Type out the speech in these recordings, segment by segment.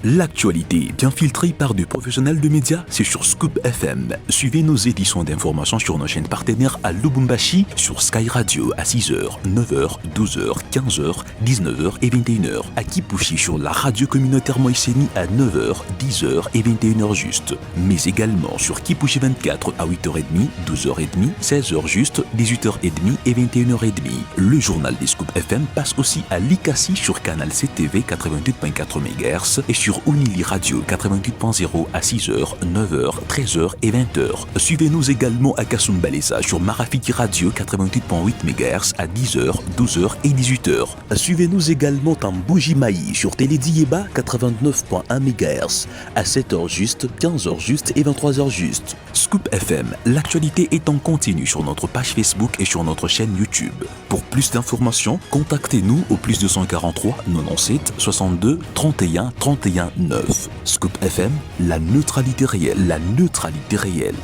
L'actualité, bien filtrée par des professionnels de médias, c'est sur Scoop FM. Suivez nos éditions d'information sur nos chaînes partenaires à Lubumbashi, sur Sky Radio à 6h, 9h, 12h, 15h, 19h et 21h. À Kipushi sur la radio communautaire Moïseni à 9h, 10h et 21h juste. Mais également sur Kipushi 24 à 8h30, 12h30, 16h juste, 18h30 et 21h30. Le journal des Scoop FM passe aussi à Likasi sur Canal CTV 88.4 MHz et sur Unili Radio 88.0 à 6h, 9h, 13h et 20h. Suivez-nous également à Kasumbalesa sur Marafiki Radio 88.8 MHz à 10h, 12h et 18h. Suivez-nous également en Bougimaï sur Télédiéba 89.1 MHz à 7h juste, 15h juste et 23h juste. Scoop FM, l'actualité est en continu sur notre page Facebook et sur notre chaîne YouTube. Pour plus d'informations, contactez-nous au +243 97 62 31 31 9. Scoop FM, la neutralité réelle, la neutralité réelle.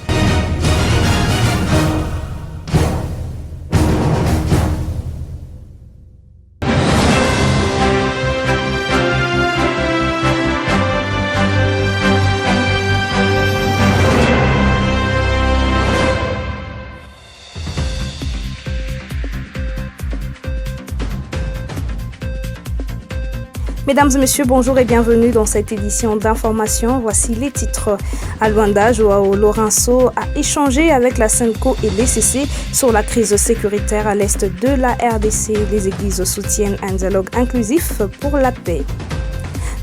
Mesdames et messieurs, bonjour et bienvenue dans cette édition d'information. Voici les titres. À Luanda, Joao Lourenço a échangé avec la SENCO et l'ECC sur la crise sécuritaire à l'est de la RDC. Les églises soutiennent un dialogue inclusif pour la paix.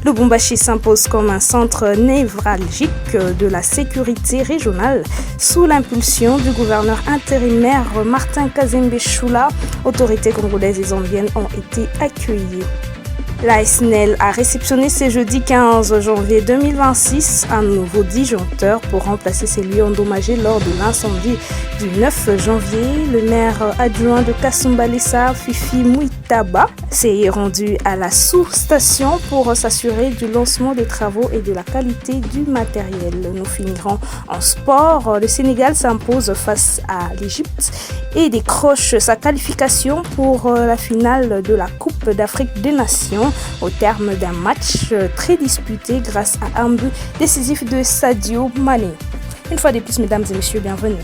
Lubumbashi s'impose comme un centre névralgique de la sécurité régionale sous l'impulsion du gouverneur intérimaire Martin Kazembe Choula. Autorités congolaises et zambiennes ont été accueillies. La SNEL a réceptionné ce jeudi 15 janvier 2026 un nouveau disjoncteur pour remplacer celui endommagé lors de l'incendie du 9 janvier. Le maire adjoint de Kasumbalesa, Fifi Mouitaba, s'est rendu à la sous-station pour s'assurer du lancement des travaux et de la qualité du matériel. Nous finirons en sport. Le Sénégal s'impose face à l'Égypte et décroche sa qualification pour la finale de la Coupe d'Afrique des Nations au terme d'un match très disputé grâce à un but décisif de Sadio Mané. Une fois de plus, mesdames et messieurs, bienvenue.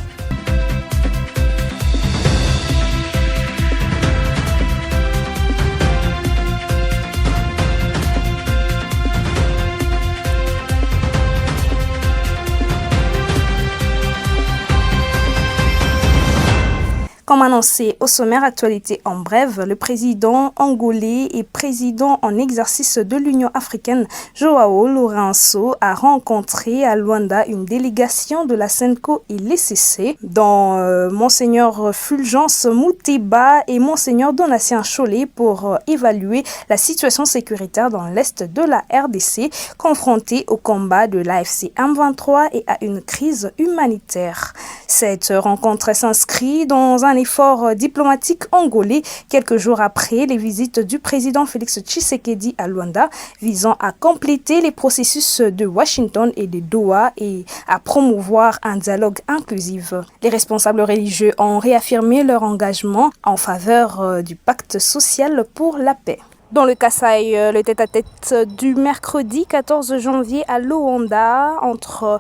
Comme annoncé au sommaire actualité en bref, le président angolais et président en exercice de l'Union africaine, Joao Lourenço, a rencontré à Luanda une délégation de la SENCO et l'ECC, dont Monseigneur Fulgence Mouteba et Monseigneur Donatien Cholet, pour évaluer la situation sécuritaire dans l'est de la RDC, confrontée au combat de l'AFC M23 et à une crise humanitaire. Cette rencontre s'inscrit dans un effort diplomatique angolais quelques jours après les visites du président Félix Tshisekedi à Luanda visant à compléter les processus de Washington et de Doha et à promouvoir un dialogue inclusif. Les responsables religieux ont réaffirmé leur engagement en faveur du pacte social pour la paix. Dans le Kasaï, le tête-à-tête du mercredi 14 janvier à Luanda entre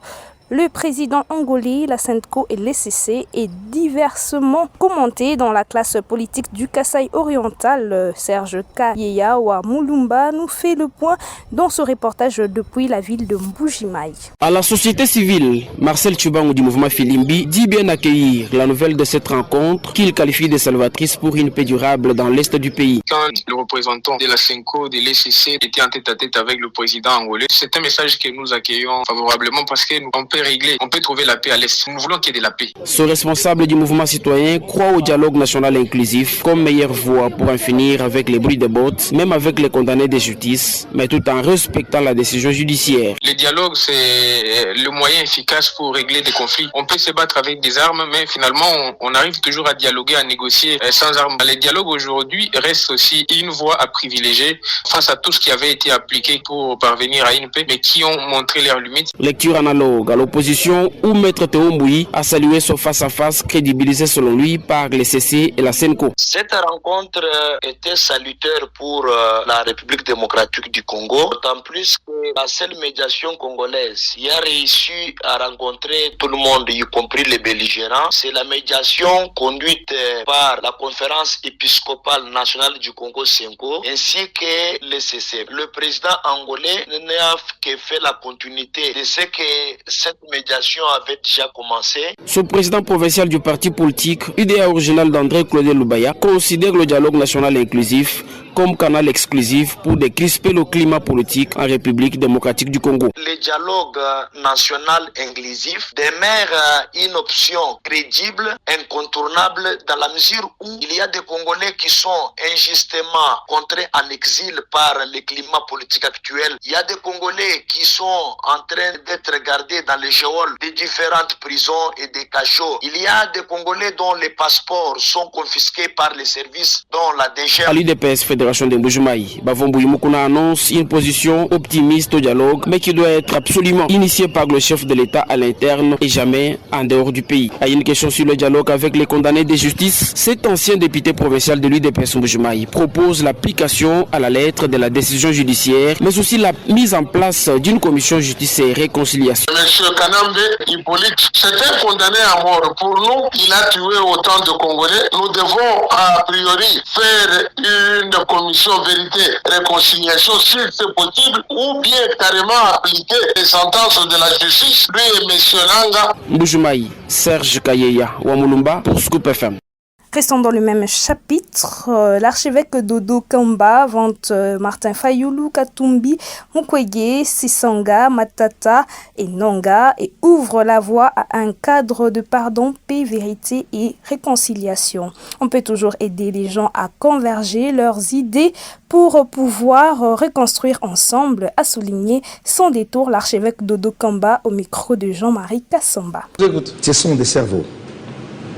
le président angolais, la SENCO et l'ECC est diversement commenté dans la classe politique du Kasaï oriental. Serge Kayeya Moulumba nous fait le point dans ce reportage depuis la ville de Mbujimaï. À la société civile, Marcel Tchubangou du mouvement Filimbi dit bien accueillir la nouvelle de cette rencontre qu'il qualifie de salvatrice pour une paix durable dans l'est du pays. Quand le représentant de la SENCO, de l'ECC était en tête-à-tête avec le président angolais, c'est un message que nous accueillons favorablement parce que on peut régler, on peut trouver la paix à l'Est. Nous voulons qu'il y ait de la paix. Ce responsable du mouvement citoyen croit au dialogue national inclusif comme meilleure voie pour en finir avec les bruits de bottes, même avec les condamnés de justice, mais tout en respectant la décision judiciaire. Le dialogue, c'est le moyen efficace pour régler des conflits. On peut se battre avec des armes, mais finalement, on arrive toujours à dialoguer, à négocier sans armes. Le dialogue aujourd'hui reste aussi une voie à privilégier face à tout ce qui avait été appliqué pour parvenir à une paix, mais qui ont montré leurs limites. Lecture analogue à l'opposition l'opposition où Maître Théo Mbouyi a salué ce face-à-face crédibilisé selon lui par les CC et la Senco. Cette rencontre était salutaire pour la République démocratique du Congo, d'autant plus que la seule médiation congolaise qui a réussi à rencontrer tout le monde, y compris les belligérants, c'est la médiation conduite par la conférence épiscopale nationale du Congo Senco ainsi que le CC. Le président angolais n'a que fait la continuité de ce que cette médiation avait déjà commencé. Ce président provincial du parti politique, UDA original d'André Claude Lubaya, considère le dialogue national inclusif comme canal exclusif pour décrisper le climat politique en République démocratique du Congo. Le dialogue national inclusif demeure une option crédible, incontournable dans la mesure où il y a des Congolais qui sont injustement contraints en exil par le climat politique actuel. Il y a des Congolais qui sont en train d'être gardés dans les geôles des différentes prisons et des cachots. Il y a des Congolais dont les passeports sont confisqués par les services dont la DG. À l'UDPS Fédération de Mbujimayi, Bavomboui Mukuna annonce une position optimiste au dialogue, mais qui doit être absolument initiée par le chef de l'État à l'interne et jamais en dehors du pays. À une question sur le dialogue avec les condamnés de justice, cet ancien député provincial de l'UDPS Mbujimayi propose l'application à la lettre de la décision judiciaire, mais aussi la mise en place d'une commission justice et réconciliation. Monsieur Kanambe Hippolyte, c'est un condamné à mort. Pour nous, il a tué autant de Congolais. Nous devons a priori faire une commission vérité-réconciliation si c'est possible, ou bien carrément appliquer les sentences de la justice. Lui et monsieur Nanga. Mbujimayi, Serge Kayeya, Wamulumba pour Scoop FM. Restons dans le même chapitre. L'archevêque Dodo Kamba vante Martin Fayulu, Katumbi, Mukwege, Sisanga, Matata et Nonga et ouvre la voie à un cadre de pardon, paix, vérité et réconciliation. On peut toujours aider les gens à converger leurs idées pour pouvoir reconstruire ensemble, a souligné sans détour l'archevêque Dodo Kamba au micro de Jean-Marie Kassamba. Ce sont des cerveaux.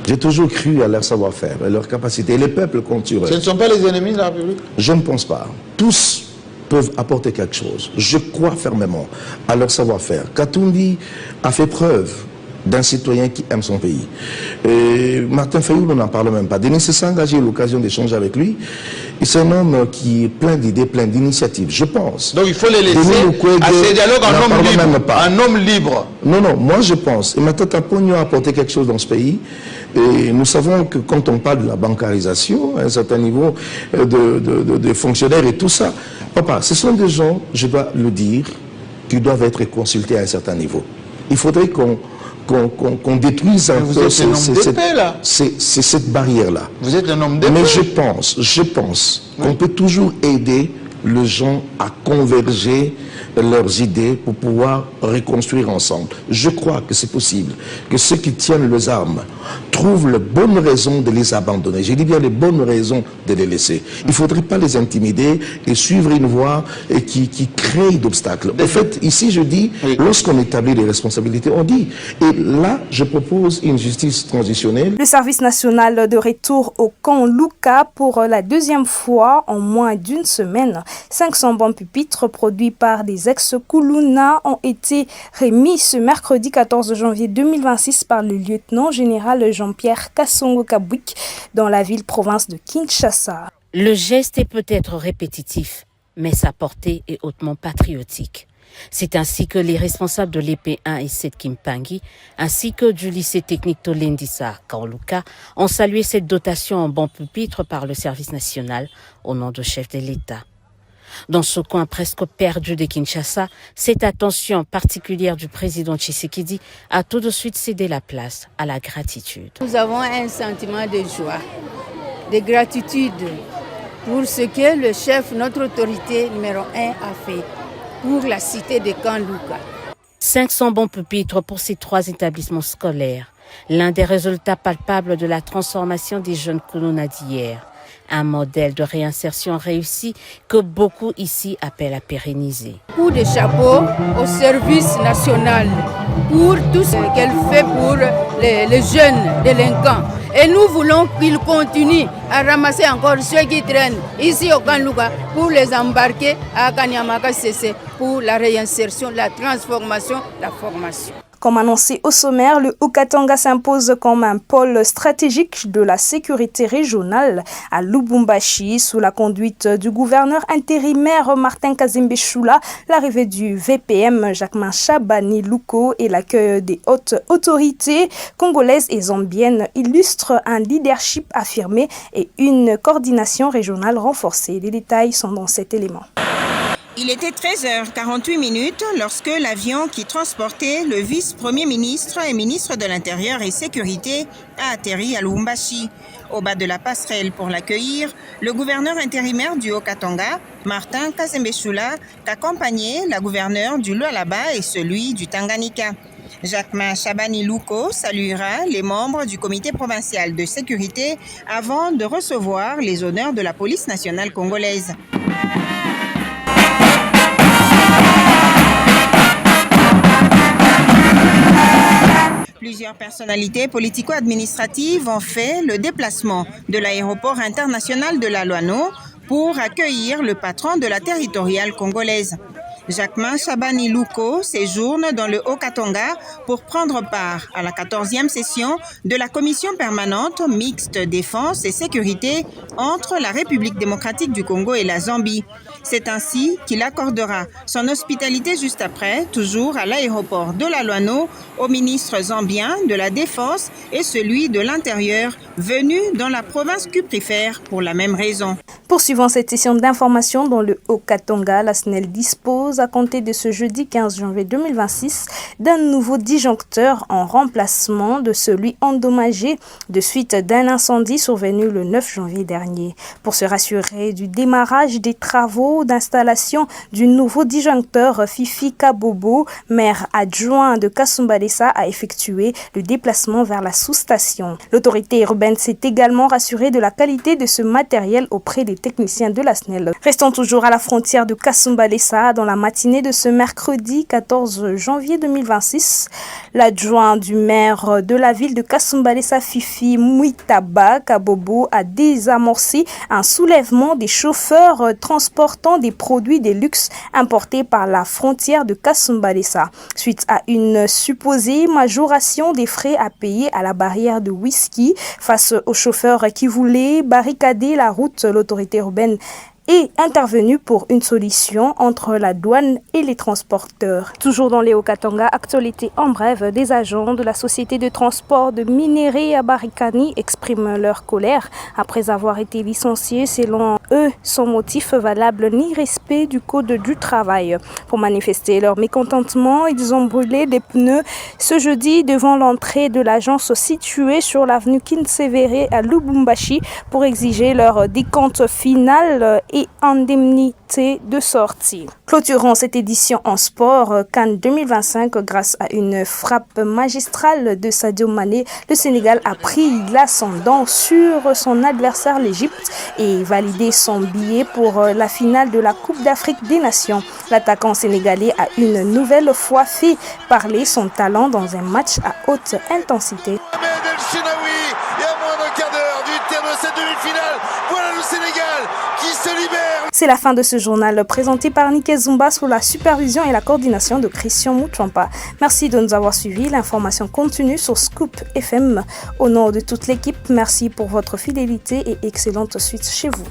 J'ai toujours cru à leur savoir-faire, à leur capacité. Et les peuples comptent sur eux. Ce ne sont pas les ennemis de la République? Je ne pense pas. Tous peuvent apporter quelque chose. Je crois fermement à leur savoir-faire. Katumbi a fait preuve d'un citoyen qui aime son pays. Et Martin Fayulu, on n'en parle même pas. Denis Sanga, j'ai eu l'occasion d'échanger avec lui. C'est un homme qui est plein d'idées, plein d'initiatives, je pense. Donc il faut les laisser à ces dialogues en homme libre. Non, moi je pense. Et Matata Pogno a apporté quelque chose dans ce pays. Et nous savons que quand on parle de la bancarisation, à un certain niveau de fonctionnaires et tout ça, papa, ce sont des gens, je dois le dire, qui doivent être consultés à un certain niveau. Il faudrait qu'on détruise un peu cette barrière-là. Vous êtes un homme d'épée. Mais je pense qu'on peut toujours aider les gens à converger leurs idées pour pouvoir reconstruire ensemble. Je crois que c'est possible, que ceux qui tiennent les armes trouvent les bonnes raisons de les abandonner. Je dis bien les bonnes raisons de les laisser. Il ne faudrait pas les intimider et suivre une voie qui crée d'obstacles. En fait, ici je dis, lorsqu'on établit des responsabilités, on dit. Et là, je propose une justice transitionnelle. Le service national de retour au camp Luka pour la deuxième fois en moins d'une semaine. 500 bons pupitres produits par des ex-Kuluna ont été remis ce mercredi 14 janvier 2026 par le lieutenant général Jean-Pierre Kassongo Kabwik dans la ville-province de Kinshasa. Le geste est peut-être répétitif, mais sa portée est hautement patriotique. C'est ainsi que les responsables de l'EP1 et 7 Kimpangi, ainsi que du lycée technique Tolendisa Kaoluka, ont salué cette dotation en bons pupitres par le service national au nom du chef de l'État. Dans ce coin presque perdu de Kinshasa, cette attention particulière du président Tshisekedi a tout de suite cédé la place à la gratitude. Nous avons un sentiment de joie, de gratitude pour ce que le chef, notre autorité numéro 1, a fait pour la cité de Kanluka. 500 bons pupitres pour ces 3 établissements scolaires, l'un des résultats palpables de la transformation des jeunes Kuluna d'hier. Un modèle de réinsertion réussi que beaucoup ici appellent à pérenniser. Coup de chapeau au service national pour tout ce qu'elle fait pour les jeunes délinquants. Et nous voulons qu'ils continuent à ramasser encore ceux qui traînent ici au Kanluka pour les embarquer à Kanyamaka CC pour la réinsertion, la transformation, la formation. Comme annoncé au sommaire, le Haut-Katanga s'impose comme un pôle stratégique de la sécurité régionale à Lubumbashi sous la conduite du gouverneur intérimaire Martin Kazembe Choula. L'arrivée du VPM Jacquemain Chabani Luko et l'accueil des hautes autorités congolaises et zambiennes illustrent un leadership affirmé et une coordination régionale renforcée. Les détails sont dans cet élément. Il était 13h48 lorsque l'avion qui transportait le vice-premier ministre et ministre de l'Intérieur et Sécurité a atterri à Lubumbashi. Au bas de la passerelle pour l'accueillir, le gouverneur intérimaire du Haut-Katanga, Martin Kazembe Choula, accompagnait la gouverneure du Lualaba et celui du Tanganyika. Jacquemain Chabani Luko saluera les membres du comité provincial de sécurité avant de recevoir les honneurs de la police nationale congolaise. Plusieurs personnalités politico-administratives ont fait le déplacement de l'aéroport international de la Loano pour accueillir le patron de la territoriale congolaise. Jacquemain Chabani Luko séjourne dans le Haut-Katanga pour prendre part à la 14e session de la commission permanente mixte défense et sécurité entre la République démocratique du Congo et la Zambie. C'est ainsi qu'il accordera son hospitalité juste après, toujours à l'aéroport de la Loano, au ministre zambien de la Défense et celui de l'Intérieur, venu dans la province cuprifère pour la même raison. Poursuivant cette session d'information dans le Haut-Katanga, la SNEL dispose à compter de ce jeudi 15 janvier 2026 d'un nouveau disjoncteur en remplacement de celui endommagé de suite d'un incendie survenu le 9 janvier dernier. Pour se rassurer du démarrage des travaux d'installation du nouveau disjoncteur, Fifi Kabobo, maire adjoint de Kasumbalesa, a effectué le déplacement vers la sous-station. L'autorité urbaine s'est également rassurée de la qualité de ce matériel auprès des techniciens de la SNEL. Restons toujours à la frontière de Kasumbalesa dans la matinée de ce mercredi 14 janvier 2026. L'adjoint du maire de la ville de Kasumbalesa, Fifi Muitaba Kabobo, a désamorcé un soulèvement des chauffeurs transportant des produits de luxe importés par la frontière de Kasumbalesa. Suite à une supposée majoration des frais à payer à la barrière de whisky face aux chauffeurs qui voulaient barricader la route, l'autorité urbaine est intervenu pour une solution entre la douane et les transporteurs. Toujours dans les Haut-Katanga, actualité en bref, des agents de la société de transport de minerais à Barikani expriment leur colère après avoir été licenciés selon eux sans motif valable ni respect du code du travail. Pour manifester leur mécontentement, ils ont brûlé des pneus ce jeudi devant l'entrée de l'agence située sur l'avenue Kinsevere à Lubumbashi pour exiger leur décompte final et indemnité de sortie. Clôturons cette édition en sport, CAN 2025 grâce à une frappe magistrale de Sadio Mané. Le Sénégal a pris l'ascendant sur son adversaire l'Égypte et validé son billet pour la finale de la Coupe d'Afrique des Nations. L'attaquant sénégalais a une nouvelle fois fait parler son talent dans un match à haute intensité. C'est la fin de ce journal présenté par Nike Zumba sous la supervision et la coordination de Christian Mouchampa. Merci de nous avoir suivis. L'information continue sur Scoop FM. Au nom de toute l'équipe, merci pour votre fidélité et excellente suite chez vous.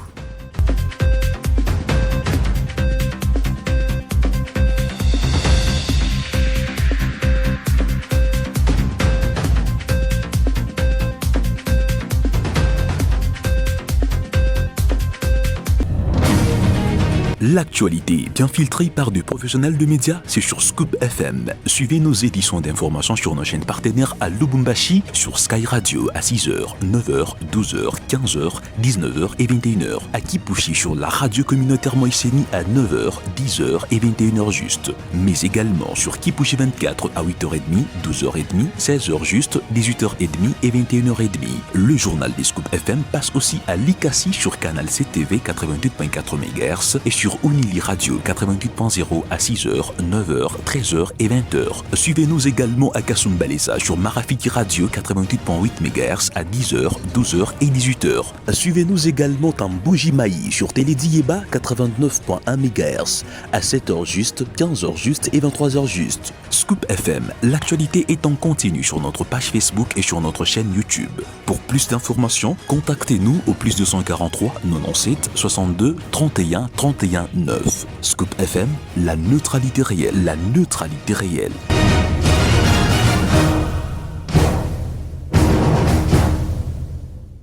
L'actualité bien filtrée par des professionnels de médias, c'est sur Scoop FM. Suivez nos éditions d'information sur nos chaînes partenaires à Lubumbashi, sur Sky Radio à 6h, 9h, 12h, 15h, 19h et 21h. À Kipushi sur la radio communautaire Moïseni à 9h, 10h et 21h juste. Mais également sur Kipushi 24 à 8h30, 12h30, 16h juste, 18h30 et 21h30. Le journal des Scoop FM passe aussi à Likasi sur canal CTV 88.4 MHz et sur Unili Radio 88.0 à 6h, 9h, 13h et 20h. Suivez-nous également à Kasumbalesa sur Marafiti Radio 88.8 MHz à 10h, 12h et 18h. Suivez-nous également en Bujimaï sur Télédiéba 89.1 MHz à 7h juste, 15h juste et 23h juste. Scoop FM, l'actualité est en continu sur notre page Facebook et sur notre chaîne YouTube. Pour plus d'informations, contactez-nous au plus 243 97 62 31 31 9. Scoop FM, la neutralité réelle, la neutralité réelle.